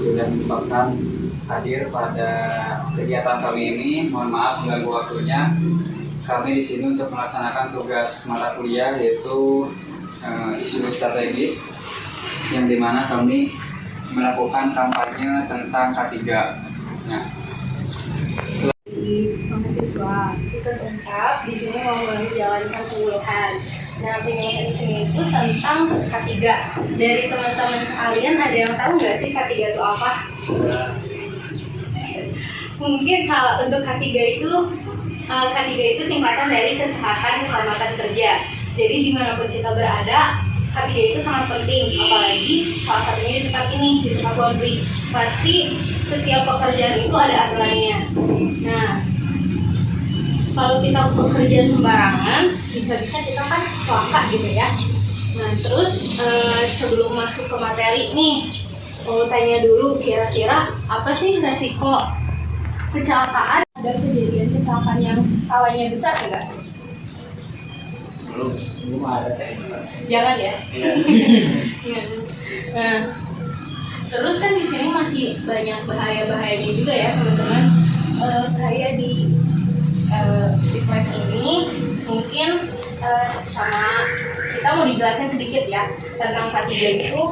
sudah menyempatkan hadir pada kegiatan kami ini. Mohon maaf mengganggu waktunya. Kami di sini untuk melaksanakan tugas mata kuliah yaitu isu strategis, yang dimana kami melakukan kampanye tentang K3. Nah, mahasiswa tugas ungkap di sini mau menjalankan penyuluhan. Nah, penyuluhan di sini itu tentang K3. Dari teman-teman sekalian ada yang tahu nggak sih K3 itu apa? Mungkin untuk K3 itu singkatan dari kesehatan keselamatan kerja. Jadi dimanapun kita berada, K3 itu sangat penting, apalagi salah satunya di tempat ini, di tempat laundry. Pasti setiap pekerjaan itu ada aturannya. Nah, kalau kita bekerja sembarangan, bisa-bisa kita kan celaka gitu ya. Nah, terus sebelum masuk ke materi nih, mau tanya dulu kira-kira apa sih resiko kecelakaan? Ada kejadian kecelakaan yang skalanya besar enggak? belum ada Jangan ya. Nah, terus kan di sini masih banyak bahaya-bahayanya juga ya teman-teman. Kayak di lab ini mungkin sama kita mau dijelasin sedikit ya tentang K3 itu.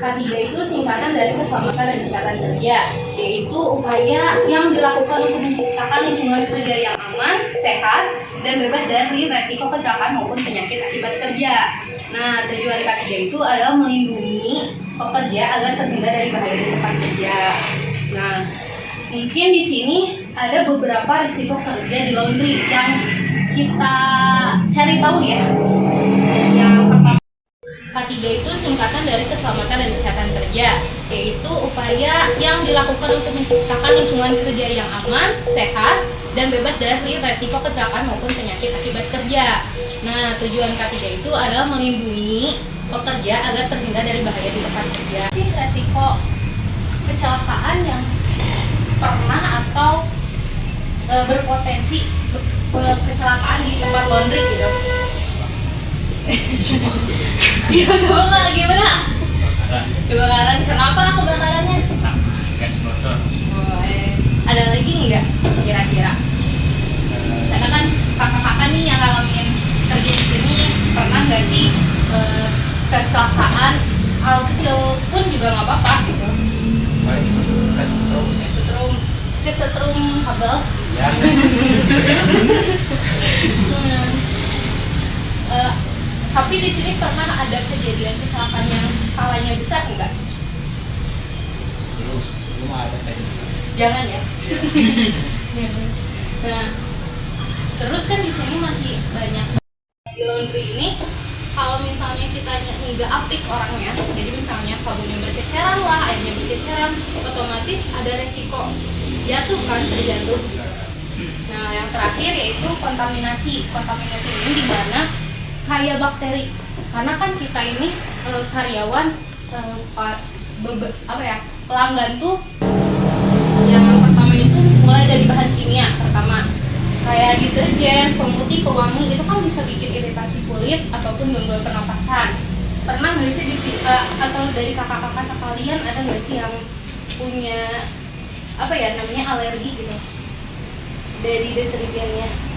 K3 itu singkatan dari keselamatan dan kesehatan kerja, yaitu upaya yang dilakukan untuk menciptakan lingkungan kerja yang aman, sehat, dan bebas dari resiko kecelakaan maupun penyakit akibat kerja. Nah, tujuan K3 itu adalah melindungi pekerja agar terhindar dari bahaya di tempat kerja. Nah, mungkin di sini ada beberapa risiko kerja di laundry yang kita cari tahu ya. Yang pertama, K3 itu singkatan dari keselamatan dan kesehatan kerja, yaitu upaya yang dilakukan untuk menciptakan lingkungan kerja yang aman, sehat, dan bebas dari resiko kecelakaan maupun penyakit akibat kerja. Nah, tujuan K3 itu adalah melindungi pekerja agar terhindar dari bahaya di tempat kerja. Resiko kecelakaan yang pernah atau berpotensi kecelakaan di tempat laundry gitu. Gimana? Kebakaran. Kenapa kebakarannya? gas bocor. Ada lagi nggak kira-kira? Karena kan kakak-kakak nih yang ngalamin kerja di sini, pernah nggak sih kecelakaan hal kecil pun juga nggak apa-apa gitu? Kesetrum kabel. Ya. Tapi di sini pernah ada kejadian kecelakaan yang skalanya besar enggak? Belum ada Jangan ya. Nah, terus kan di sini masih banyak di laundry ini. Kalau misalnya kitanya nggak apik orangnya, jadi misalnya sabunnya berceceran lah, airnya berceceran, otomatis ada resiko jatuh kan, terjatuh. Nah, yang terakhir yaitu kontaminasi. Kontaminasi ini di mana kayak bakteri, karena kan kita ini karyawan pelanggan tuh yang pertama itu mulai dari bahan kimia pertama kayak deterjen, pemutih, pewangi itu kan bisa bikin iritasi kulit ataupun gangguan pernapasan. Pernah nggak sih atau dari kakak-kakak sekalian ada nggak sih yang punya namanya alergi gitu dari deterjennya?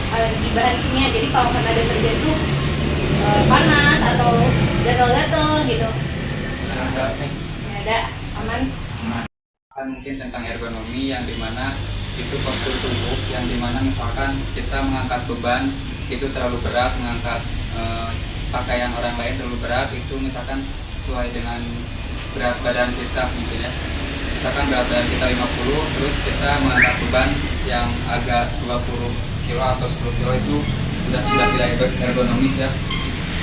Alergi bahan kimia, jadi kalau kena deterjen tuh panas atau gatal-gatal gitu. Ada aman. Mungkin tentang ergonomi, yang dimana itu postur tubuh, yang dimana misalkan kita mengangkat beban itu terlalu berat, mengangkat pakaian orang lain terlalu berat, itu misalkan sesuai dengan berat badan kita mungkin ya. Misalkan berat badan kita 50, terus kita mengangkat beban yang agak 20 kilo atau 10 kilo, itu sudah tidak ergonomis ya.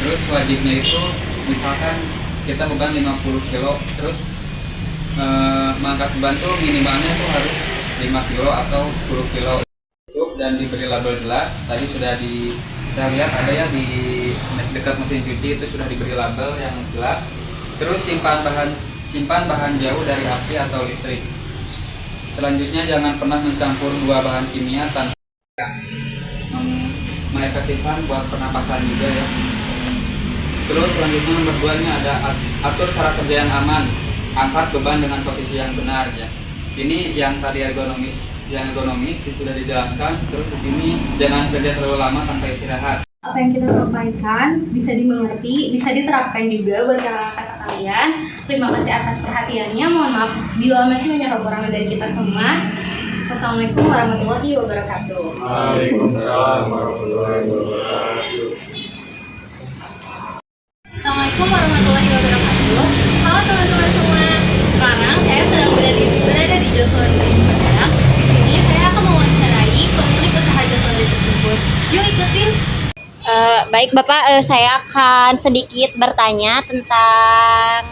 Terus wajibnya itu misalkan kita beban 50 kilo, terus mengangkat beban tuh minimalnya tuh harus 5 kilo atau 10 kilo dan diberi label jelas. Tadi sudah saya lihat ada ya di dekat mesin cuci itu sudah diberi label yang jelas. Terus simpan bahan jauh dari api atau listrik. Selanjutnya jangan pernah mencampur dua bahan kimia tanpa mengefektifkan buat pernapasan juga ya. Terus selanjutnya nomor 2 nya ada atur cara kerja yang aman. angkat beban dengan posisi yang benar ya. Ini yang tadi yang ergonomis itu sudah dijelaskan. Terus di sini jangan kerja terlalu lama tanpa istirahat. Apa yang kita sampaikan bisa dimengerti, bisa diterapkan juga buat kakak kalian. Terima kasih atas perhatiannya. Mohon maaf bila masih banyak kekurangan dari kita semua. Wassalamualaikum warahmatullahi wabarakatuh. Waalaikumsalam warahmatullahi wabarakatuh. Assalamualaikum warahmatullahi wabarakatuh. Halo teman-teman semua. Sekarang saya sedang berada di Jos Laundry Sumedang. Di sini saya akan mewawancarai pemilik usaha Jos Laundry tersebut. Yuk ikutin. Baik Bapak, saya akan sedikit bertanya tentang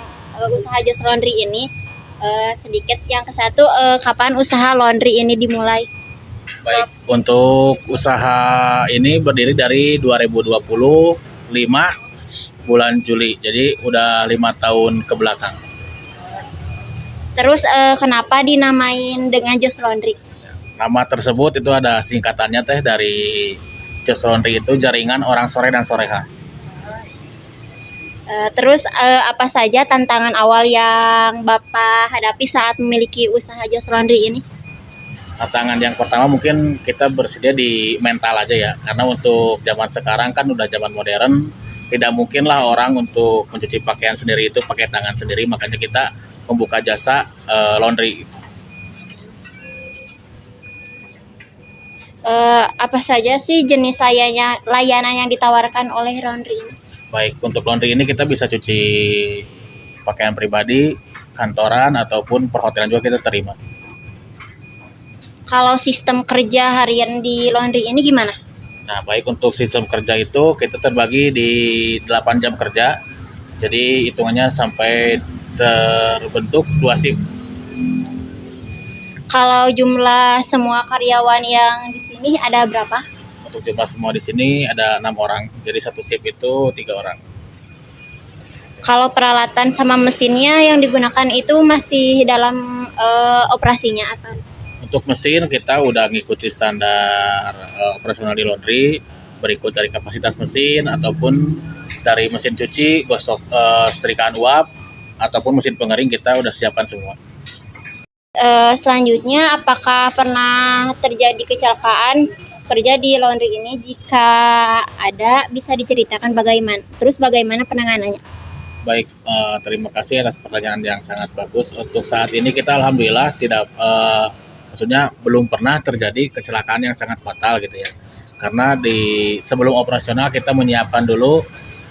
usaha Jos Laundry ini. Sedikit yang ke satu, kapan usaha laundry ini dimulai? Baik, untuk usaha ini berdiri dari 2025 bulan Juli, jadi udah 5 tahun ke belakang. Terus kenapa dinamain dengan Jos Laundry? Nama tersebut itu ada singkatannya teh dari Jos Laundry itu jaringan orang sore dan soreha. Terus apa saja tantangan awal yang Bapak hadapi saat memiliki usaha Jos Laundry ini? Tantangan yang pertama mungkin kita bersedia di mental aja ya, karena untuk zaman sekarang kan udah zaman modern, tidak mungkin lah orang untuk mencuci pakaian sendiri itu pakai tangan sendiri, makanya kita membuka jasa laundry. Apa saja sih jenis layanan yang ditawarkan oleh laundry ini? Baik, untuk laundry ini kita bisa cuci pakaian pribadi, kantoran, ataupun perhotelan juga kita terima. Kalau sistem kerja harian di laundry ini gimana? Nah, baik untuk sistem kerja itu kita terbagi di 8 jam kerja. Jadi hitungannya sampai terbentuk 2 shift. Kalau jumlah semua karyawan yang di sini ada berapa? Untuk jumlah semua di sini ada 6 orang. Jadi satu shift itu 3 orang. Kalau peralatan sama mesinnya yang digunakan itu masih dalam operasinya apa? Untuk mesin kita udah ngikuti standar operasional di laundry, berikut dari kapasitas mesin ataupun dari mesin cuci, gosok setrikaan uap ataupun mesin pengering kita udah siapkan semua. Selanjutnya, apakah pernah terjadi kecelakaan kerja di laundry ini? Jika ada, bisa diceritakan bagaimana? Terus bagaimana penanganannya? Baik, terima kasih atas pertanyaan yang sangat bagus. Untuk saat ini kita alhamdulillah tidak, maksudnya belum pernah terjadi kecelakaan yang sangat fatal gitu ya. Karena sebelum operasional kita menyiapkan dulu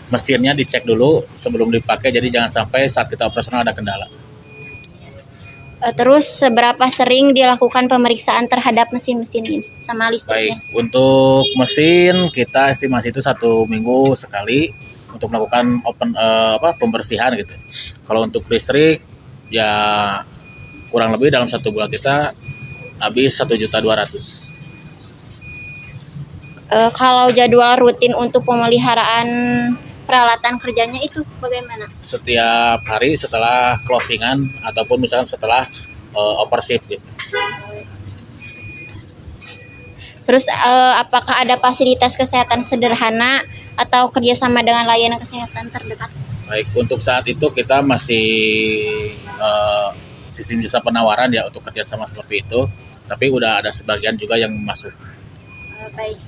mesinnya, dicek dulu sebelum dipakai. Jadi jangan sampai saat kita operasional ada kendala. Terus seberapa sering dilakukan pemeriksaan terhadap mesin-mesin ini sama Baik, listriknya? untuk mesin kita estimasi itu 1 minggu sekali untuk melakukan pembersihan gitu. Kalau untuk listrik ya kurang lebih dalam 1 bulan kita habis 1.200.000. Kalau jadwal rutin untuk pemeliharaan peralatan kerjanya itu bagaimana? Setiap hari setelah closingan ataupun misalkan setelah opershift gitu. Terus apakah ada fasilitas kesehatan sederhana atau kerjasama dengan layanan kesehatan terdekat? Baik, untuk saat itu kita masih sistem jasa penawaran ya untuk kerjasama seperti itu, tapi udah ada sebagian juga yang masuk. Baik.